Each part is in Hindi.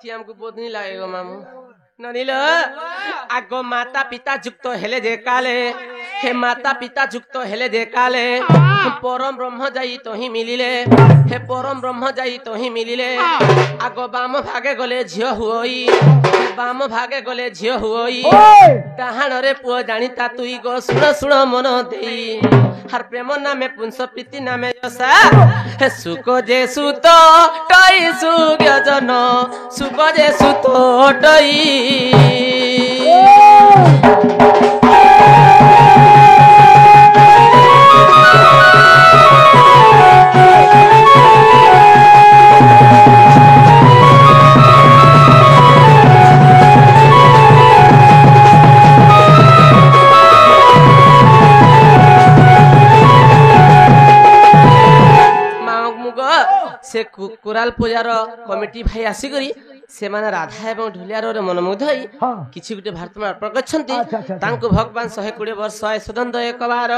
कथि हमको बोधनी लागेगा मामू ननिल आगो माता पिता जुक्त हेले जे काले हे माता पिता जुक्त हेले जे काले परम ब्रह्म जाई तो ही मिलिले हे परम ब्रह्म जाई तो ही मिलिले आगो बाम भागे गले झियो हुई बाम भागे गले झियो हुई डाहाण रे पुओ जानिता तुई गो सुण सुण मन देई हर प्रेम नामे पुंस प्रीति नामे यसा हे सुख जे सुत टई सुगजन सुख जे सुत टई से कुराल पूजार कमिटी भाई आसिकरी से माने राधा एवं ढुलियार मनमुग्ध होई किछि गुटे भारत में अर्पण करछंती तांको भगवान 120 वर्ष सुदंत एक बार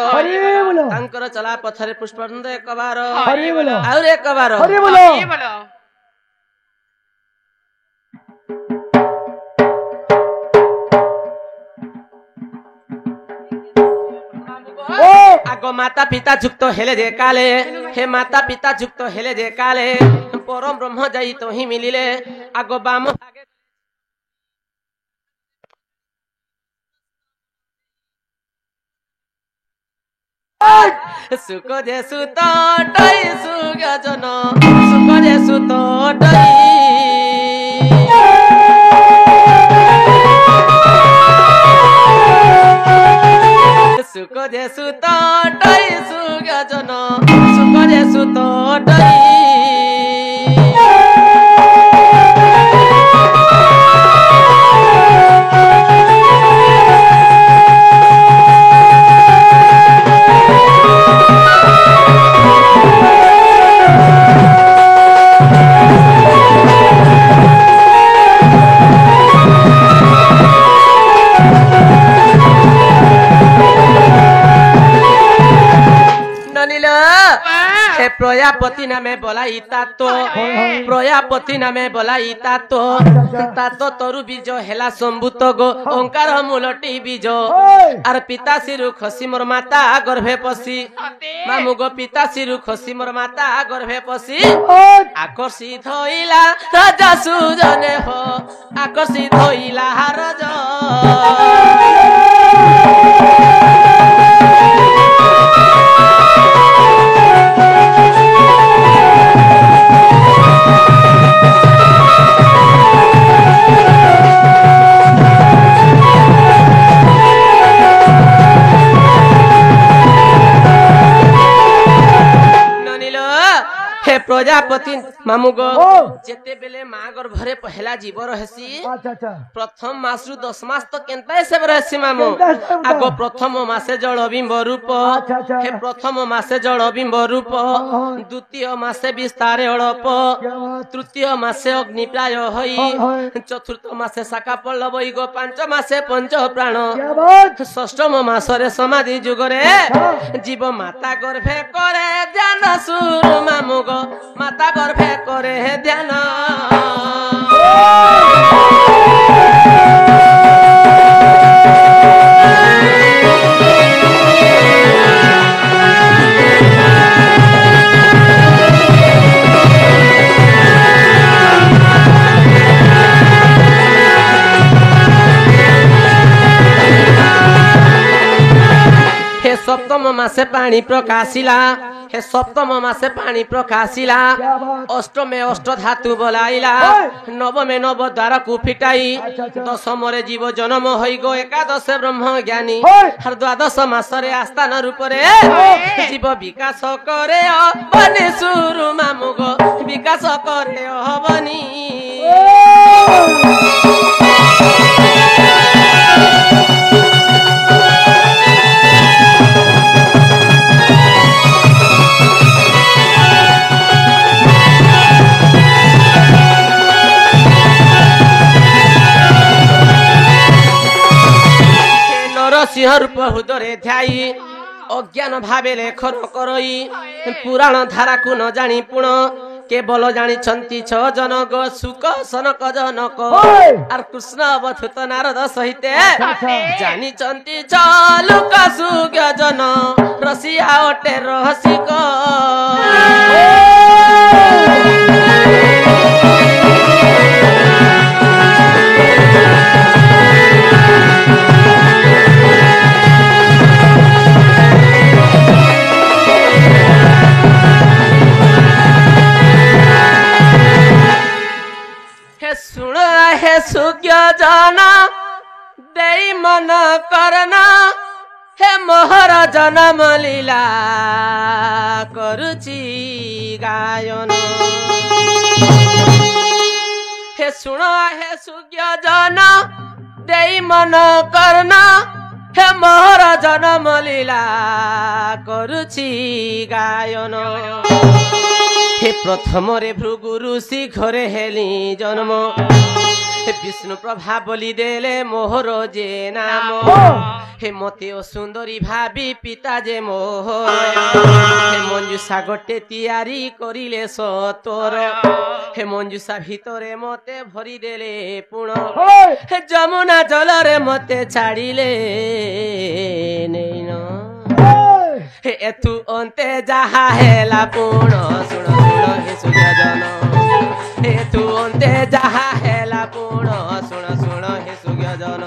तांकर चला पथरे पुष्पनंद एक बार और एक बार आगो माता पिता जुक्त हेले जे काले हे माता पिता जुक्त हेले जे काले परम ब्रह्म जाई तो ही मिलिले आगो बाम सुख जे सुत टई सुगजन सुख जे सुत सुख जे सुत टई सुगजन सुख जे सुत प्रजापति नामे बोलाई तातो प्रजापति नामे बोलाई तातो तातो तरु बीज हेला संभूत गो ओंकार मूलटी बीज आर पिता सिरु खसी मोर माता गर्भे पसी मामु गो पिता सिरु खसी मोर माता गर्भे पसी आकर्षित होइला राजा सुजने हो आकर्षित होइला राजा प्रजापति मामु गो जेते बेले मां गर्भरे पहला जीव रहसी प्रथम मासरु 10 मास तो केनता से रहसी मामु आगो प्रथम मासे जल बिंब रूप हे प्रथम मासे जल बिंब रूप द्वितीय मासे विस्तार अळप तृतीय मासे अग्नि प्राय होई चतुर्थ मासे शाखा पल्लव गो 5 मासे पंच प्राण षष्ठम मासरे समाधि जुगरे जीव माता गर्भे करे ध्यान सुरु मामु गो माता गर्भे करे ध्यान हे सप्तम मासे पानी प्रकाशिला हे सप्तम मासे पानी प्रकाशिला अष्टमे अष्ट धातु बोलाइला नवमे नव द्वार को फिटाई दशम रे जीव जन्म होई गो एकादश ब्रह्म ज्ञानी हर द्वादश मासरे आस्थान रूप रे जीव विकास करे बने सुरु मामु गो विकास करे हबनी सिंह रूप हृदय ध्याई अज्ञान भावे लेखन करई पुराण धारा को न जानी पुण केवल जानी छ जनक सुख सनक जनक आर कृष्ण अवधूत नारद सहित जानी छ लुक सुज्ञ जन रसिया अटे रहसिक सुन हे सुज्ञ जना दे मन करना हे मोहर जन्म लीला करुची गायन हे सुन हे सुज्ञ जना दे मन करना हे मोहर जन्म लीला करुची गायन हे प्रथम रे भृगु ऋषि घरे हेली जन्म हे विष्णु प्रभा बोली देले मोहर जे नाम हे मते सुंदरी भाभी पिता जे मोहर हे मंजुषा गोटे तैयारी करिले सतोर हे मंजुषा भितरे मते भरी देले पुण हे जमुना जल रे मते छाड़िले नैन हे एतु अंते जहा हेला पुण सुण सुण हे सुजन हे तु अंते जहा हेला पुण सुण सुण हे सुजन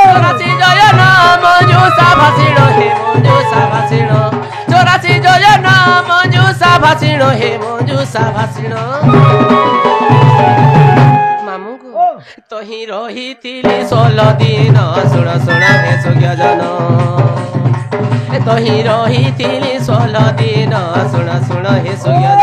चौरासी जयन मंजुषा भाषिण हे मंजुषा भाषिण चौरासी जयन मंजुषा भाषिण हे मंजुषा भाषिण मामू को तही रही 16 दिन सुण सुण हे सुजन तही रही 16 दिन सुण सुण हे सुजन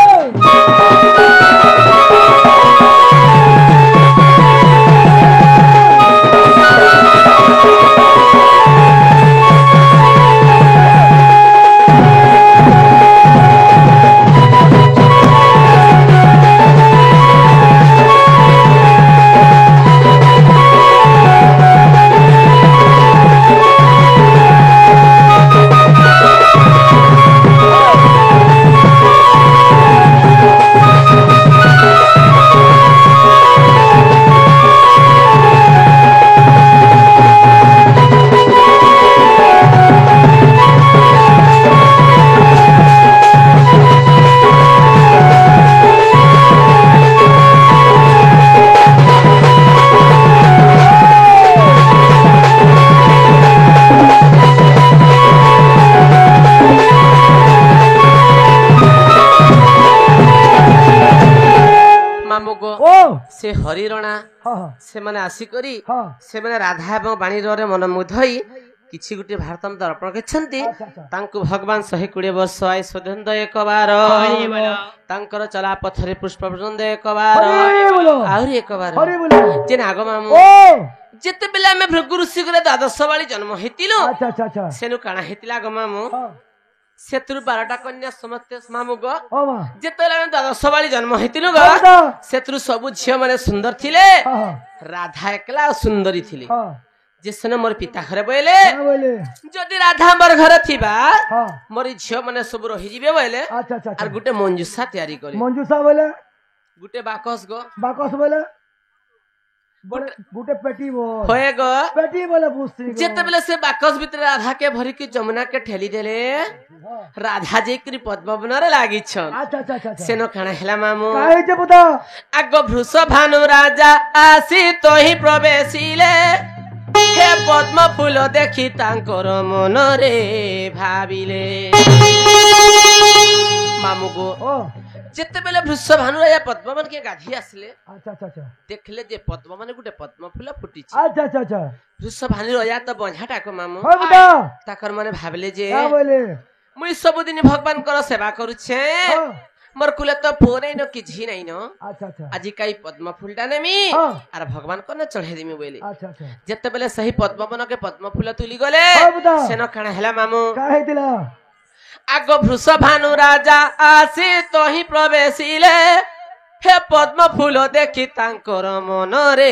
से हरिरणा से माने आसी करी से माने राधा एवं बाणीर मन मुधई किछि गुटे भारतम दर्पण करछंती तांको भगवान 120 वर्ष आय स्वधंद एक बार तांकर चला पथरे पुष्प वृंद एक बार आउरी एक बार जे नाग मामू जेते बेला में भृगु ऋषि गरे द्वादश वाली जन्म हेतिलो सेनु काना हेतिला ग मामू सेतुर 12टा कन्या समस्ते मामू गो जेतेला द्वादश वाली जन्म हेतिलो ग सेतुर सब झियो माने सुंदर थिले राधा एकला सुंदरी थिले जेसने मोर पिता घरे बोले जदि राधा मोर घर थिबा मोर झियो माने सब रहि जिबे बोले आर गुटे मंजुषा तयारी करी मंजुषा बोले गुटे बाकस बोले गुटे पेटी बोल होए गो पेटी बोले पूछती जेते बेले से बाकस भीतर राधा के भरी की जमुना के ठेली देले राधा जे करी पद्मवन रे लागी छ अच्छा सेनो खाना हेला मामू काहे जे पता आगो भृष भानु राजा आसी तोही प्रवेशिले हे पद्म फूल देखि तांकर मन रे भाबिले मामू गो जेते बेले भृष भानु राजा पद्मवन के गाधी आसले अच्छा देखले जे पद्मवन गुटे पद्म फूल फुटी छ अच्छा भृष भानु राजा तो बंझाटा को मामू हो बता ताकर माने भाबले जे का बोले मुई सब दिन भगवान कर सेवा करू छे मोर कुले तो फोन न कि झी नहीं न अच्छा आज काई पद्म फूलटा नेमी आर भगवान को न चढ़े देमी बोले अच्छा जेते बेले सही पद्मवन के पद्म फूल तुली गले सेनो खाना हेला मामू का हेतिला आगो भृष भानु राजा आसी तोही प्रवेशिले हे पद्म फूल देखी तांकर मनरे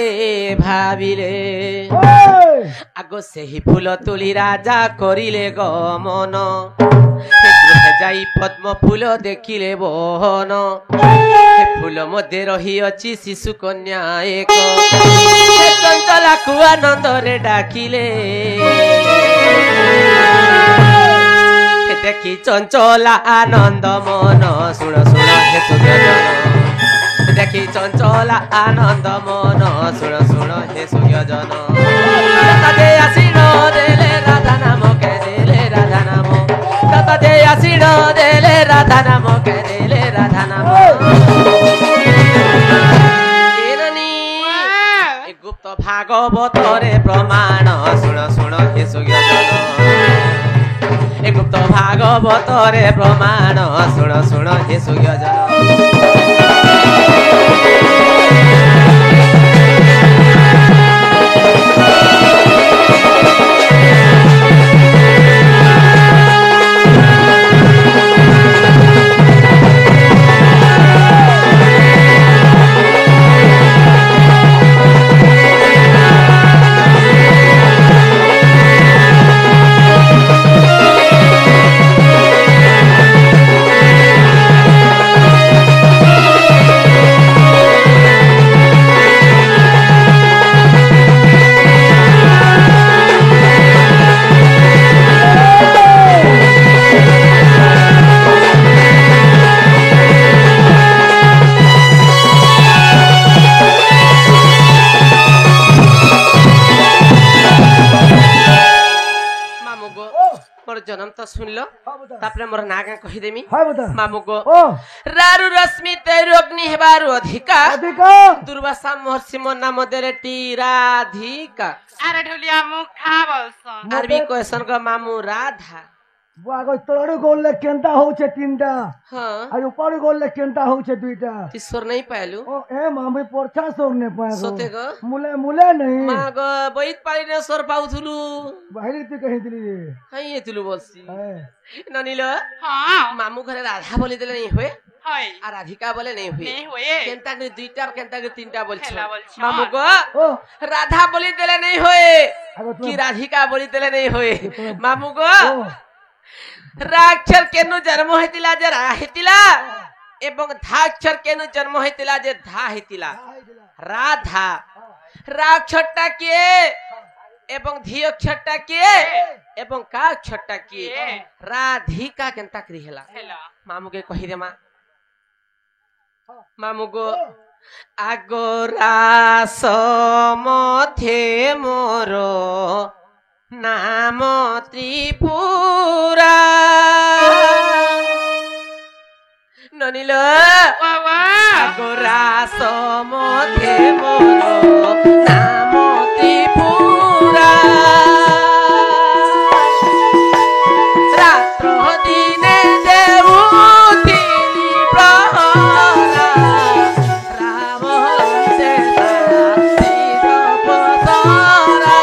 भाविले आगो सेही फूल तुली राजा करिले गमन गृहे जाई पद्म फूल देखिले बहन हे फूल मध्य रही अछि शिशु कन्या एक हे चंचला को आनंदरे डाकिले हे देखी चंचला आनंद मन सुण सुण हे सुजन देखी चंचला आनंद मन सुण सुण हे सुजन दे आसीन देले राधा नाम के देले राधा नाम दाता दे आसीन देले राधा नाम के देले राधा नाम ए गुप्त भागवत रे प्रमाण सुण सुण हे सुजन ए गुप्त भागवत रे प्रमाण सुण सुण हे सुजन जन्म तो सुन लो तापरे मोर ना का कहि देमी मामू को रारु रश्मि तेरु अग्नि हेबारु अधिका दुर्वासा महर्षि मोर नाम देरे टी राधिका अरे ढोलिया मुखा बोलसन आरबी क्वेश्चन को मामू राधा आगो तळडू गोलले केंता होचे तीनटा हां आ ऊपर गोलले केंता होचे दुईटा ईश्वर नहीं पायलु ओ ए मामी पोरछा सोर ने पाए सोते गो मुले मुले नहीं मा गो बैत पाली ने सोर पाउथुलु बाहिर ती कहि दिली हाई एतुलु बोलसी ए ननिलो हां मामू घरे राधा बोली देले नहीं होए हाय आ राधिका बोले नहीं हुए नहीं होए केंता के दुईटा केंता के तीनटा बोल खेला बोलछ मामू को ओ राधा बोली देले नहीं होए आगो कि राधिका बोली देले नहीं होए मामू को राक्षर केनु जन्म हेतिला जे रा हेतिला एवं धाक्षर केनु जन्म हेतिला जे धा हेतिला राधा राक्षरटा के एवं धी अक्षरटा के एवं का अक्षरटा के राधिका केंता करी हेला मामू के कहि रे मा मामू को आगोरा समथे मोरो नाम त्रिपुरा ननिल आगोरा समथे मोरो नाम त्रिपुरा रात्र दिने देउती प्रहरा राम सेता सीता पसरा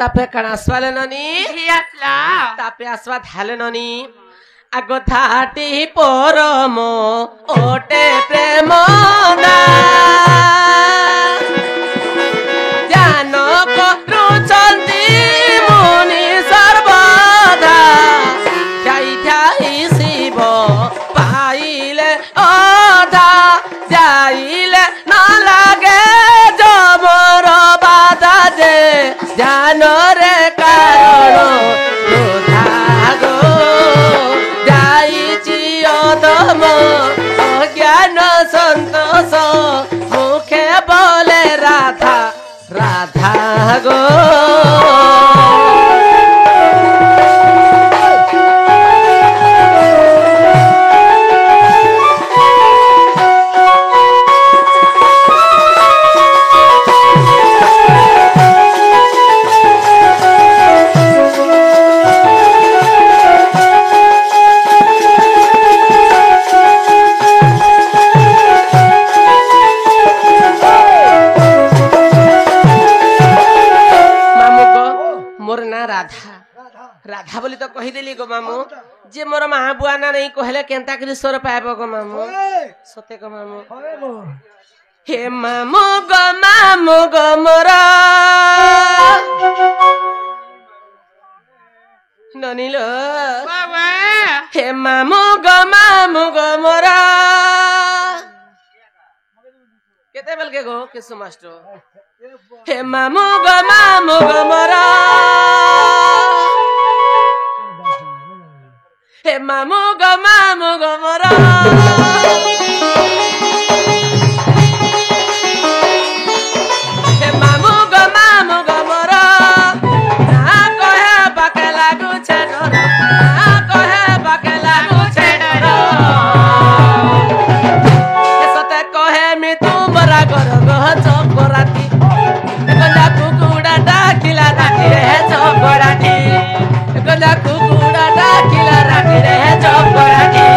तापे कणास्वाले ननी हियासला तापे आस्वाद हाले ननी आगो थाटी परम ओटे प्रेम ना जानो करुचंती मुनि सर्वदा जाई जाई शिव पाइले अधा जाइले न लागे जमर बाधा जे মদম অজ্ঞান সন্তোষ মুখে বলে রাধা রাধা গো राधा बोली तो कहीदेली गो मामू जे मोर महाबुआ ना नहीं कहले केंता करी स्वर पाएब गो मामू सते गो मामू हे मामू गो मोर ननीलो बाबा हे मामू गो मोर केते बेल के गो केसु मास्टर हे मामू गो मोर हे मामू गो मोर हे मामू गो मोर ना कहे बाके लागू छे डर ना कहे बाके लागू छे डर ए सते कहे मी तुमरा घर गह चपराती गंजा कुकुड़ा डाकिला राती रे चपराती गंजा कुकुड़ा डाकिला राती रे चपराती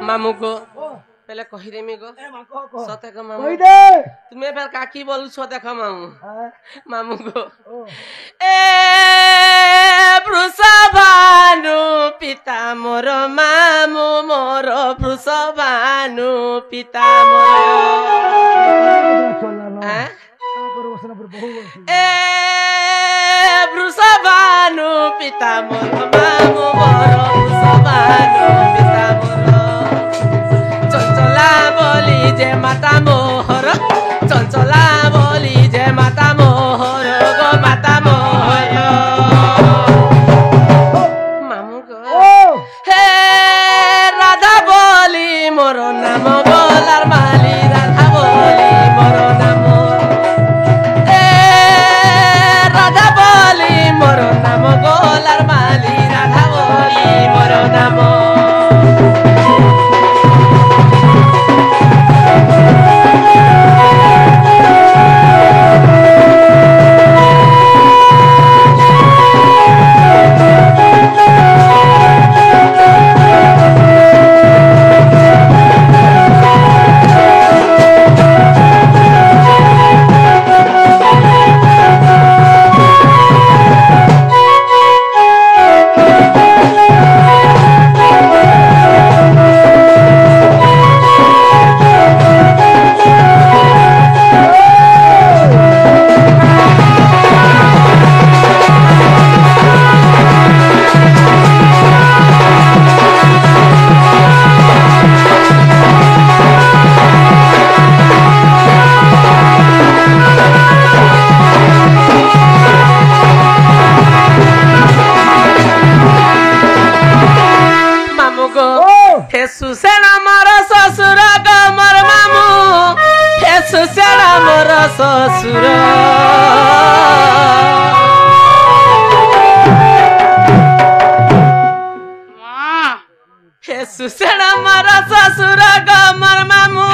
पहले कही देमी गो सते को मामू तुम्हें फिर काकी बोल छो देखो मामू मामू गो ए वृषभानु पिता मोर मामू मोर वृषभानु पिता मोर ए वृषभानु पिता मोर मामू मोर वृषभानु पिता मोर चंचला बोली जे माता मोहर चंचला बोली जे माता मोहर गो माता मोहर मामू गो हे राधा बोली मोर नाम बोलार माली राधा बोली मोर नाम ए राधा बोली मोर नाम गोलार माली राधा बोली मोर नाम ससुर हे सुसेण मोर ससुर गमर मामू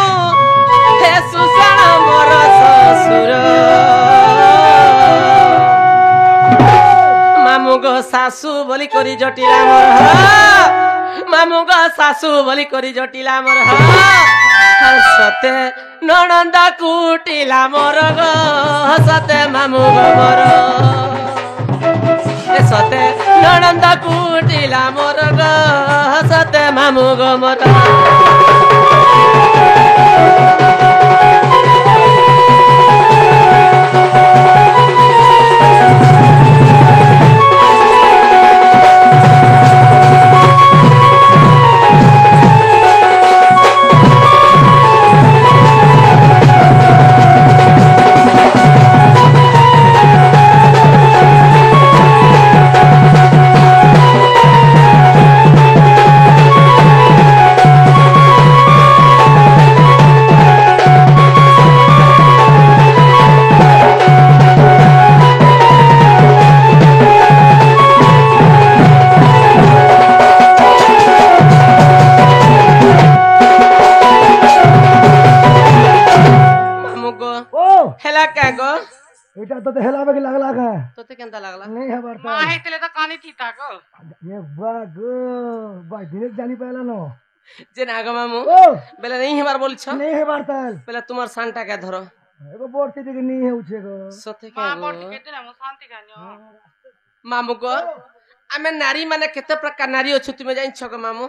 हे सुसेण मोर ससुर मामू गो सासू बोली करी जटिला मोर मामू गो सासू बोली करी जटिला मोर सते ননন্দ কুটিলা মোর গো সতে মামু গো মোর এ সতে ননন্দ কুটিলা মোর গো সতে মামু গো মোর এটা তো হেলাবে কি লাগলা কা তোতে কেনতা লাগলা नहीं है बार माँ है तेरे तो कानी थी ताको ये बागो भाई दिने जानी पहला नो যে না গো মামু বেলা नहीं হেবার বলছো नहीं है बार ताल বেলা তোমার সানটা কে ধরো एगो बोर्ती दिखे नहीं है उछे गो সতে কে माँ গো बोल के तेरे मुँह शांति करनी মামু গো আমি নারী মানে কেতে প্রকার নারী অছু তুমি জানিছ গো মামু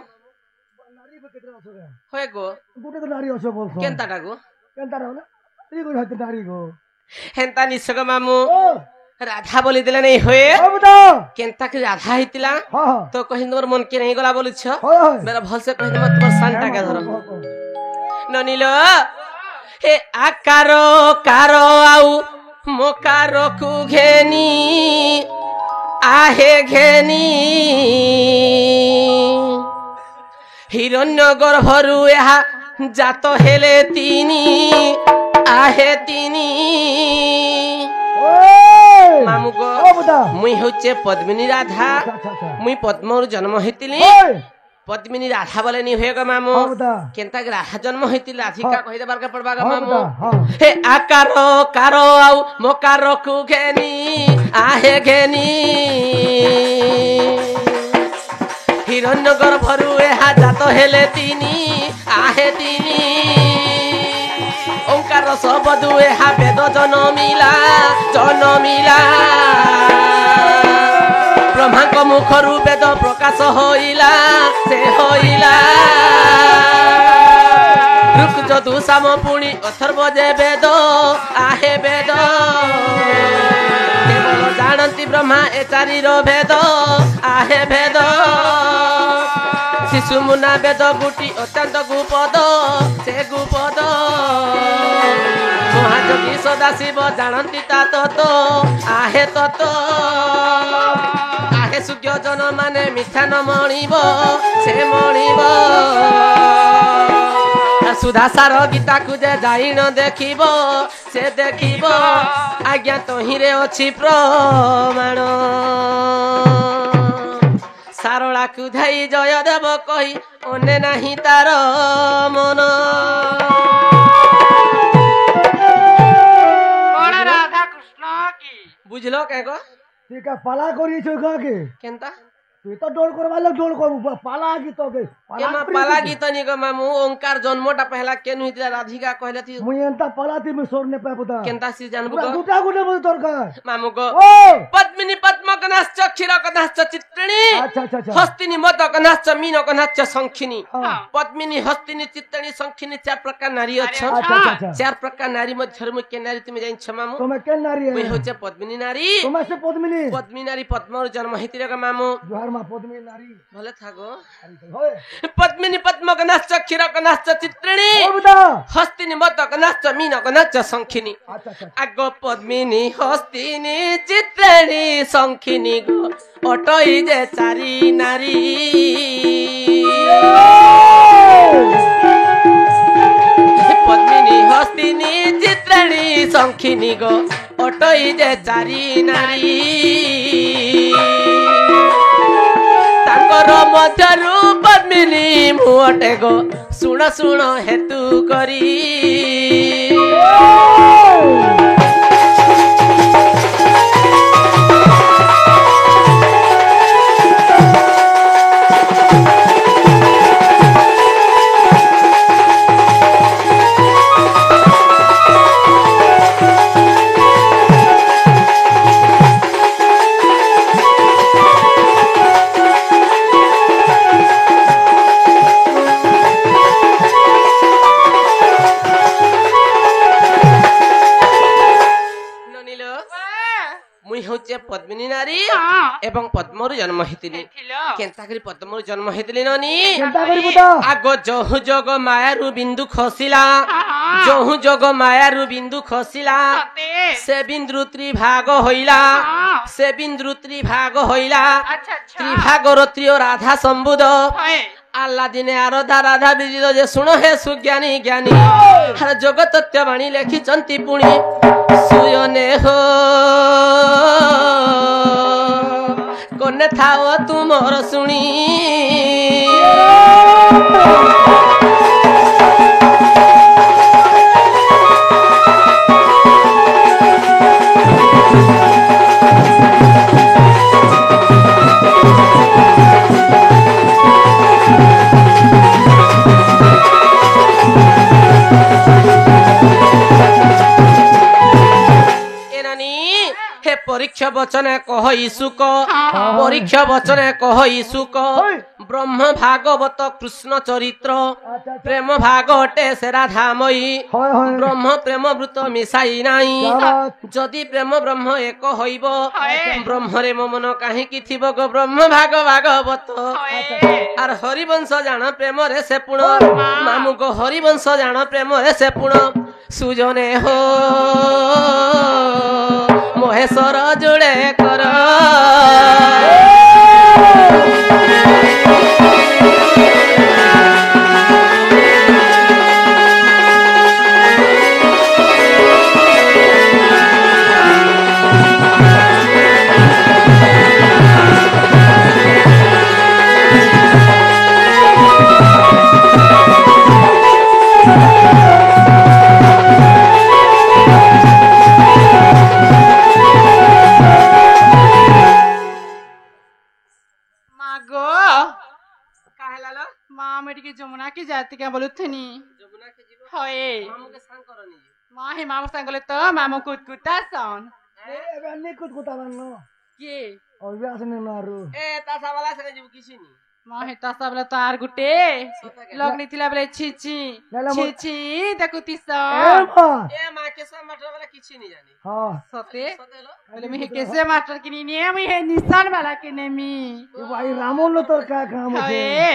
नारी पे कितना हो गया হয় গো गुटे तो नारी हो बोलছো কেনতাটা গো केनता रहो ना ई को हते नारी गो হেনতা নিছ গো মামু ओ রাধা বলি দিলে নেই হয়ে ओ बताओ কেনতা কি রাধা হইতিলা हां हां তো কহি তোমার মন কে নেই গলা বলিছ होय होय মেরা ভলসে কহি তোমার সানটা কে ধরো ননিল হে আকারো কারো আউ মোকারকু ঘেনি আহে ঘেনি হিরণ্য গর্ভরু এহা জাত হেলে তিনি আহে তিনি ओए মামু গো ओ बता মুই হচ্ছে পদ্মিনী রাধা अच्छा अच्छा अच्छा মুই পদ্মর জন্ম হইতিলি ओए পদ্মিনী রাধা বলে নি হয়ে গো মামু हां बता কেনতা রাধা জন্ম হইতিল রাধিকা কহি দেবার কে পড়বা গো हां মামু बता हां হে আকারো কারো আউ মোকারকু ঘেনি আহে ঘেনি হিরণ্য গর্ভরু এহা জাত হেলে তিনি আহে তিনি ওঙ্কার সবদু এহা বেদ জনমিলা জনমিলা ব্রহ্মাঙ্ক মুখরু বেদ প্রকাশ হইলা সে হইলা ঋক যদু সাম পুণি অথর্ব যে বেদ আহে বেদ কেবল জানନ୍ତି ব্রহ্মা এ চারির ভেদ আহে ভেদ শিশু মুনা বেদ গুটি অত্যন্ত গুপদ সে গুপদ মহাযোগী সদা শিব জানନ୍ତି তা তত আহে তত আহে সূর্য জন মানে মিথ্যা ন মণিব সে মণিব সুধা সার গীতা কু যে যাইন দেখিব সে দেখিব আজ্ঞা তহিরে অছি প্রমাণ সারলা কুধাই জয় দেব কহি অনে নাহি তার মন बड़ा राधा कृष्ण की বুঝলো কে গো ठीक है पाला करी छो के কেনতা তুই তো ডোল করবা লোক ডোল করবো পালা কি তোকে এমা পালা গীত নি গো মামু ওঙ্কার জন্মটা পহলা কেন হইতিলা রাধিকা কহিলা তি মুই এন্তা পালা তি মুই সোরনে পায় বুদা কেনতা সি জানবু পুরা গো গুটা গুটা বুঝ দরকার মামু গো ও পদ্মিনী পদ্মকনাশ্চ ক্ষীরকনাশ্চ চিত্রিণী আচ্ছা আচ্ছা আচ্ছা হস্তিনী মদকনাশ্চ মীনকনাশ্চ শঙ্খিনী হ্যাঁ পদ্মিনী হস্তিনী চিত্রিণী শঙ্খিনী চার প্রকার নারী অছ আচ্ছা আচ্ছা আচ্ছা চার প্রকার নারী মধ্যে মুখ্য নারী তুমি জানিছ মামু তুমি কেন নারী ওই হচ্ছে পদ্মিনী নারী তোমার সে পদ্মিনী পদ্মিনী নারী পদ্মর জন্ম হইতিল গো মামু জোহার মা পদ্মিনী নারী ভালো থাকো হয় পদ্মিনী পদ্মকনাশ্চ ক্ষীরকনাশ্চ চিত্রিণী ও বুদা হস্তিনী মদকনাশ্চ মীনকনাশ্চ শঙ্খিনী আচ্ছা আচ্ছা আগ পদ্মিনী হস্তিনী চিত্রিণী শঙ্খিনী গো অটই যে চারি নারী পদ্মিনী হস্তিনী চিত্রিণী শঙ্খিনী গো অটই যে চারি নারী তাঙ্কর ମଧ୍ୟରୁ ପଦ୍ମିନୀ ମୁଁ ଅଟେ ଗୋ ଶୁଣ ଶୁଣ ହେତୁ କରି হচ্ছে পদ্মিনী নারী ହଁ এবং পদ্মরু জন্ম হইতিলি ଥିଲ কেনতা করি পদ্মরু জন্ম হইতিলি ননি কেনতা করি পুত আগ যহু যোগ মায়ারু বিন্দু খসিলা ହଁ যহু যোগ মায়ারু বিন্দু খসিলা ସତେ সে বিন্দু ত্রিভাগ হইলা ହଁ সে বিন্দু ত্রিভাগ হইলা ଆଚ୍ଛା ଆଚ୍ଛା ত্রিভাগর ত্রিয় রাধা সম্বুদ ହଏ আল্লাহ দিনে আরধা রাধা বিদিত যে শুণ হে সুজ্ঞানী জ্ঞানী আর যোগ তত্ত্ববাণী লেখিছন্তি পুଣି সুয়নে হো কোনে থাও তুমর শুনি হে পরীক্ষা বচনে কহ ইসুক পরীক্ষা বচনে কহ ইসুক ব্রহ্ম ভাগবত কৃষ্ণ চরিত্র আচ্ছা প্রেম ভাগ অটে সে রাধাময়ী হয় হয় ব্রহ্ম প্রেম ব্রত মিশাই নাই বাত যদি প্রেম ব্রহ্ম এক হইব হয়ে ব্রহ্মরে মো মন কাহিকি থিব গো ব্রহ্ম ভাগ ভাগবত হয়ে আর হরিবংশ জাণ প্রেমরে সে পুণ মামু গো হরিবংশ জাণ প্রেমরে সে পুণ সুজনে হো মহেশ্বর জোড়ে কর ମାଗୋ ମା ଆମେ ଟିକେ ଯମୁନା କି ଜାତିକା ବୋଲୁଥିନି ହଏ ମା হে ମାମୁ ସାଙ୍ଗଲେ ତ ମାମୁ କୁତକୁତା ସନ୍ ଏବେ ନି କୁତ କୁତା ବାନ କିଏ ଅବେ আসনে মারু এ তাসা বালা সঙ্গে যাব কিছু নি ମା হে ତା ସାବଲେ ତ ଆର ଗୁଟେ ଲଗ୍ନି ଥିଲା ବେଲେ ছি ନାଇଲା ମୋ- ছি ଦେଖୁତିସ এ মা এ মা কেসা মাটর বালা কিছু নি জানি হ্যাঁ ସତେ সতেলো ବେଲେ ମୁଇଁ କେସେ ମାଷ୍ଟର କିନି ନିଏ ମୁଇଁ ହେ ନିଶାନ ବାଲା কে নেমি এ ভাই রামন তোর কা কাম আছে হয়ে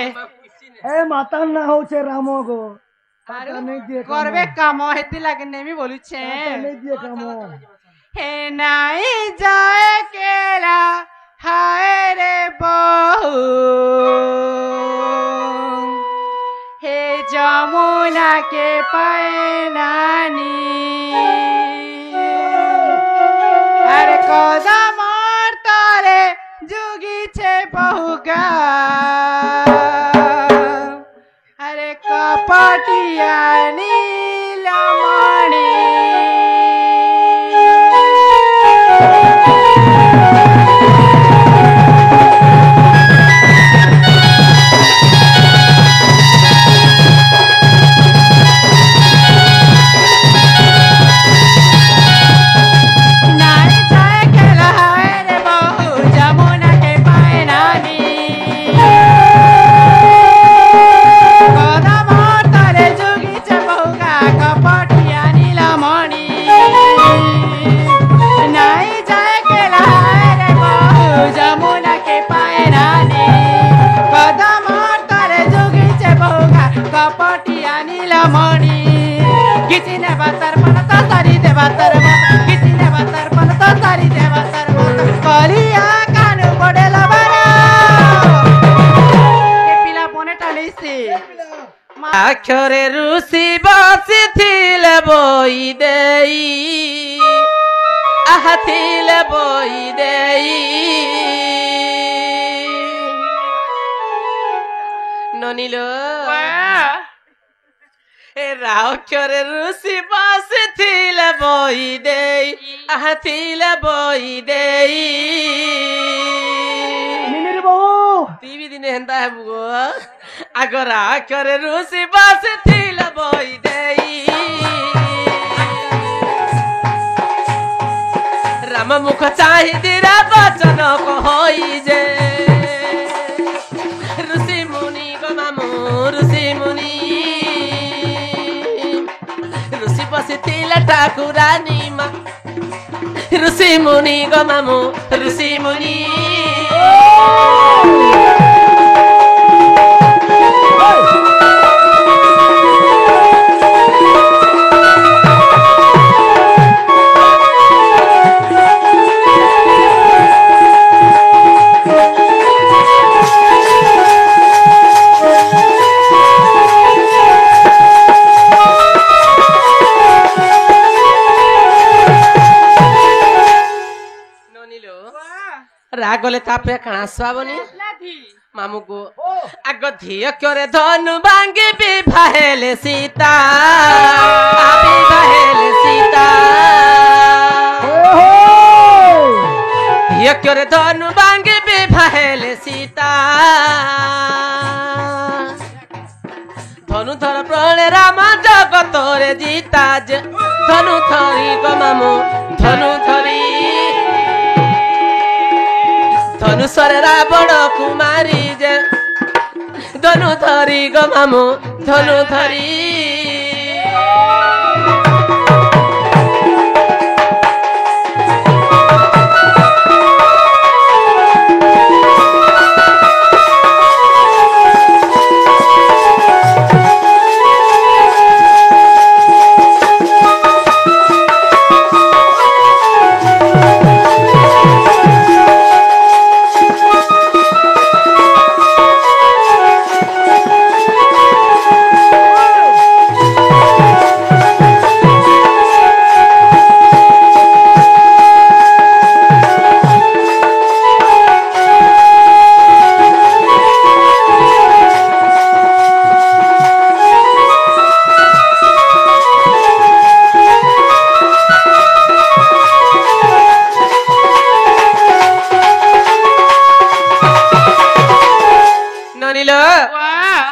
কিছু নি এ মাতার না হচ্ছে রাম গো আরে কাটা নেই দিয়ে করবে কাম হেতি লাগে নেমি বলুছে কাটা নেই দিয়ে কাম হে নাই যায় কেলা হায় রে বহু হে যমুনা কে পায়নানি আরে কদমর তরে যুগিছে বহুগা আরে কপটিয়া নীলমণি নাই যায় খেলা হয় রে বহু যমুনাকে পায় নানি কদমর তরে যুগিছে বহুগা কপটিয়া নীলমণি নাই যায় খেলা হয় রে বহু যমুনাকে পায় নানি কদমর তরে যুগিছে বহুগা কপটিয়া নীলমণি কিছু নেবা তার মন তো সারি দেবা তার মন কিছু নেবা তার মন তো সারি দেবা তার মন কলিয়া কানু পড়েল বারা এ পিলা বনে টালেইছে আক্ষরে রুষি বসিছিলে বই দেই আহা থিলে বই দেই ননিল এ রাক্ষরে রুষি বসিছিলে বই দেই আহা থিলে বই দেই নিনির বউ টিভি দিনে হেন্তা হেবু গো আগর আক্ষরে রুষি বসিছিলে বই দেই রাম মুখ চাহিদিরা বচন কহই যে ঋষি মুনি গো মামু ঋষি মুনি ঋষি বসিଥିଲେ ঠাকুরানী মা ऋषि मुनि गो मामू ऋषि मुनि रागले तापे कणा स्वाबनी मामू को आग धिय करे धनु भांगी विवाहेले सीता विवाहेले सीता धिय करे धनु भांगी विवाहेले सीता धनु धर प्रणे राम जगत रे जीता धनु धरी गो मामू धनु धरी धनुषर रावण कुमारी जे धनु धरी गो मामू धनु धरी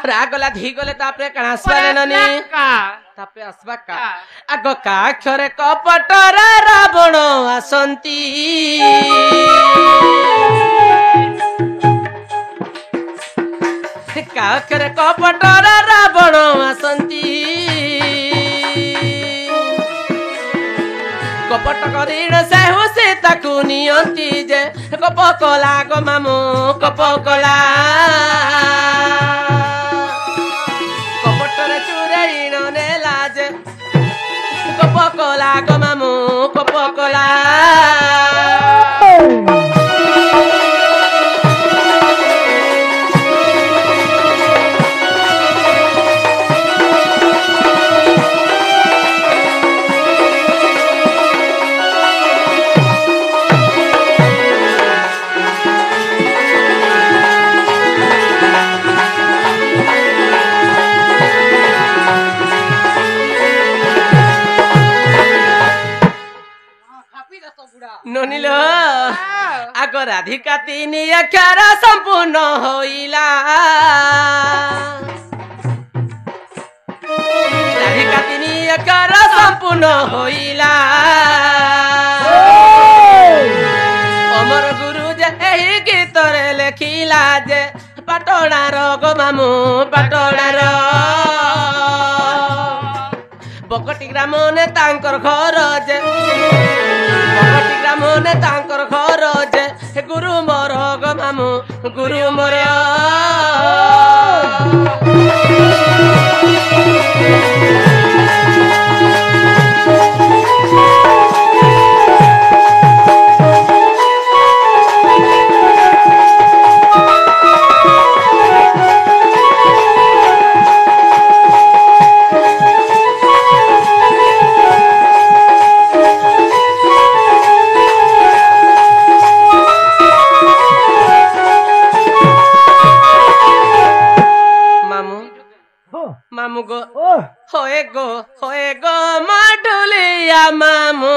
रागला धीगले तापरे कणा स्वाले ननी तापे असबा का आग का अक्षरे कपटर रावण आसंती का अक्षरे कपटर रावण आसंती कपट करीण से हुसी ताकू नियंती जे कप कला गो मामू कप कला कपटरे चुरेण नेला जे कप कला गो मामू कप कला ननिल आग राधिका तीन अक्षर संपूर्ण होइला राधिका तीन अक्षर संपूर्ण होइला अमर गुरु जे एही गीतरे लेखिला जे पाटणार गो मामू पाटणार बकटी ग्राम ने तांकर घर जे बकटी ग्राम ने तांकर घर जे गुरु मोर गो मामू गुरु मोर मामू गो होए गो मडुलिया मामू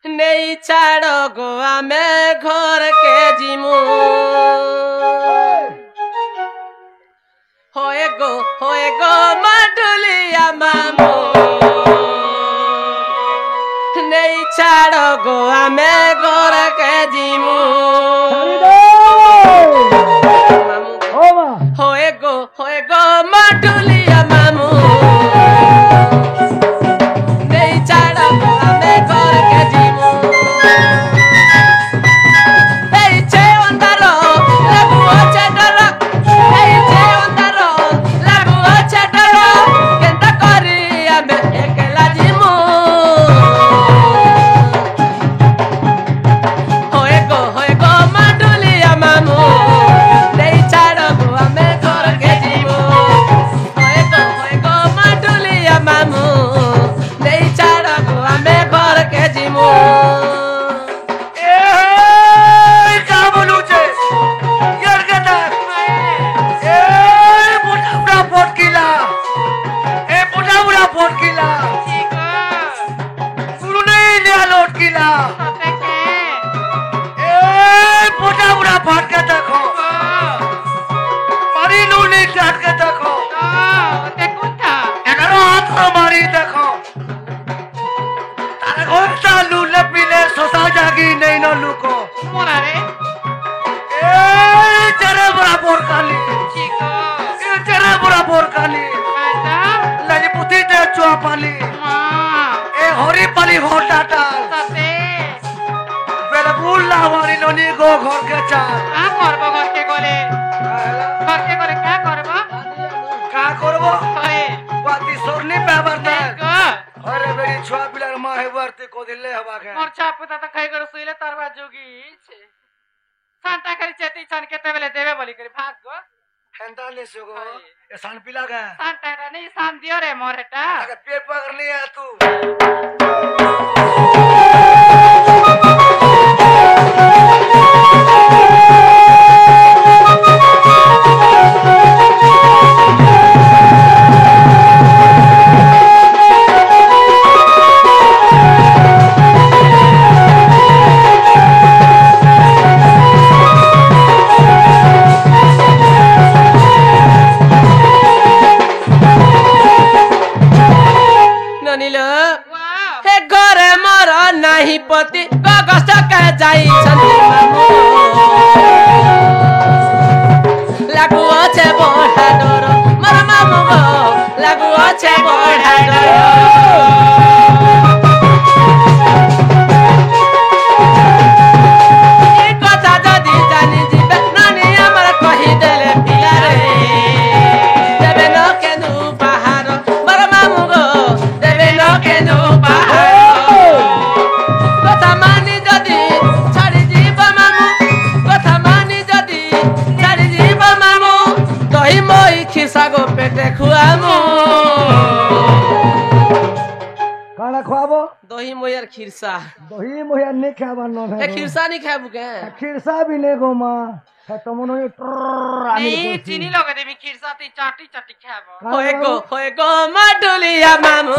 नहीं छाड़ो गो आमे घर के जिमू होए गो मडुलिया मामू नहीं छाड़ो गो आमे घर के जिमू होए गो मडुलिया मामू नहीं छाड़ो गो ना সতেকে ए मोटा बुढ़ा फाट के देखो मारी लूली काट के देखो ওতে কোথা 11 हाथ तो मारी देखो तारे घोटा लूले पीले सोसा जागी नहीं न लुको মোরারে ए चरे बड़ा बोर काली চিকো ए चरे बड़ा बोर काली আদা लजी पुती दे चुआ पाली মা ए होरी पाली होटा टाल সতে बेलबुल लावारी ननी गो घर के चाल কা করব ঘরকে গলে ঘরকে গলে কা করব का करबो হয় बाती सोरनी पेबर दे গো अरे बेड़ी छुआ पिलर माँ है वर्ती को दिले हवा के মোর ছাপুতা তো খাই করে শুইলে তার বা জুগিছে সান্তা করে চেতি চান কেতে বেলে দেবে বলি করে ভাগ গো हेंदा ले सको ये सान पिला के সান্তা নি সান দিও রে মোরেটা अगर पेपर करनी है तू ननिल ওয়াও हे घरे मर नाही पति गगस्त कह जाई छन्ती मामु लागु अछे बढा डर मर मामु गो लागु अछे बढा डर ए कथा जदि जानी जिबे नानी हमर कहि देले पिला रे देबे न केनु बाहर मर मामु गो देबे न केनु बाहर কথা মানি যদি ছাড়ি যাব মামু কথা মানি যদি ছাড়ি যাব মামু দহি মই খিসা গো পেটে খুয়ামু কানা খোয়াবো দহি মই আর খিরসা দহি মহিয়া নে খাবার ন এ খিরসা নি খাবু কে খিরসা বি নে গো মা তমন ওই এই চিনি লগে দেবি খিরসাতি চাটি চাটি খাবো হয়ে গো মাডুলিয়া মামু